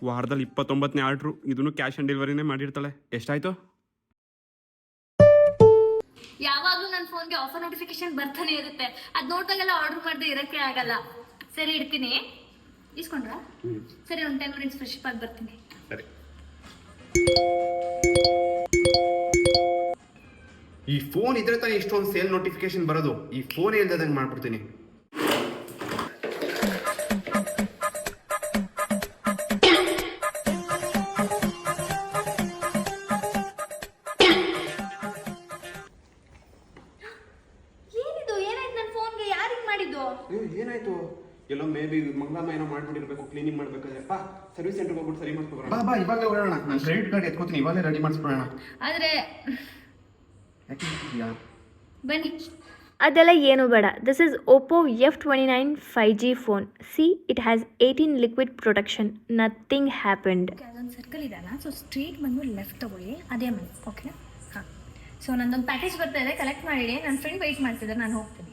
ವಾರದಲ್ಲಿ 29ನೇ ಆರ್ಡ್ರು. ಇದನ್ನು cash on ಡೆಲಿವರಿನೇ ಮಾಡಿರ್ತಾಳೆ. ಎಷ್ಟಾಯ್ತು? ಯಾವಾಗಲೂ ನನ್ನ ಫೋನ್ಗೆ ಆಫರ್ ನೋಟಿಫಿಕೇಶನ್ ಬರ್ತಾನೆ ಇರುತ್ತೆ. ಅದು ನೋಡಿದಾಗೆಲ್ಲ ಆರ್ಡರ್ ಮಾಡದೆ ಇರೋಕ್ಕೆ ಆಗಲ್ಲ. ಸರಿ ಇಡ್ತೀನಿ. ಇಸ್ಕೊಂಡ್ರಾ? ಸರಿ, ಒಂದು 10 ಮಿನಿಟ್ಸ್ ಫ್ರೆಶ್ ಆಗಿ ಬರ್ತೀನಿ. ಸರಿ. ಈ ಫೋನ್ ಇದ್ರೆ ತಾನೇ ಇಷ್ಟೊಂದು ಸೇಲ್ ನೋಟಿಫಿಕೇಶನ್ ಬರೋದು. ಈ ಫೋನ್ ಇಲ್ದಂಗೆ ಮಾಡ್ಬಿಡ್ತೀನಿ. ಏನಾಯ್ತು? ಎಲ್ಲೋ ಮೇ ಬಿ ಮಂಗಳಮ್ಮ ಏನೋ ಮಾಡ್ಬಿಟ್ಟಿರ್ಬೇಕು, ಕ್ಲೀನಿಂಗ್ ಮಾಡ್ಬೇಕಾದ್ರಪ್ಪ. ಸರ್ವಿಸ್ ಸೆಂಟರ್ಗೆ ಹೋಗ್ಬಿಟ್ಟು ಸರಿ ಮಾಡ್ಕೊಬರೋಣ. ಬಾ ಇವಾಗಲೇ ಹೋಗೋಣ. ನಾನು ಕ್ರೆಡಿಟ್ ಕಾರ್ಡ್ ಎತ್ಕೋತೀನಿ, ಇವಾಗಲೇ ರೆಡಿ ಮಾಡಿಸ್ಬಿಡೋಣ. ಆದರೆ ಬನ್ನಿ. ಅದೆಲ್ಲ ಏನು ಬೇಡ. This is Oppo F29 5G phone. C it has 18 liquid protection. Nothing happened. ಅದೊಂದು ಸರ್ಕಲ್ ಇದೆಯಲ್ಲ, ಸೊ ಸ್ಟ್ರೇಟ್ ಬಂದು ಲೆಫ್ಟ್ ತಗೊಳ್ಳಿ, ಅದೇ ಮನೆ. ಓಕೆ. ಹಾಂ, ಸೊ ನಂದೊಂದು ಪ್ಯಾಕೇಜ್ ಬರ್ತಾ ಇದೆ, ಕಲೆಕ್ಟ್ ಮಾಡಿ. ನನ್ನ ಫ್ರೆಂಡ್ ವೆಯ್ಟ್ ಮಾಡ್ತಿದ್ದಾರೆ, ನಾನು ಹೋಗ್ತೀನಿ.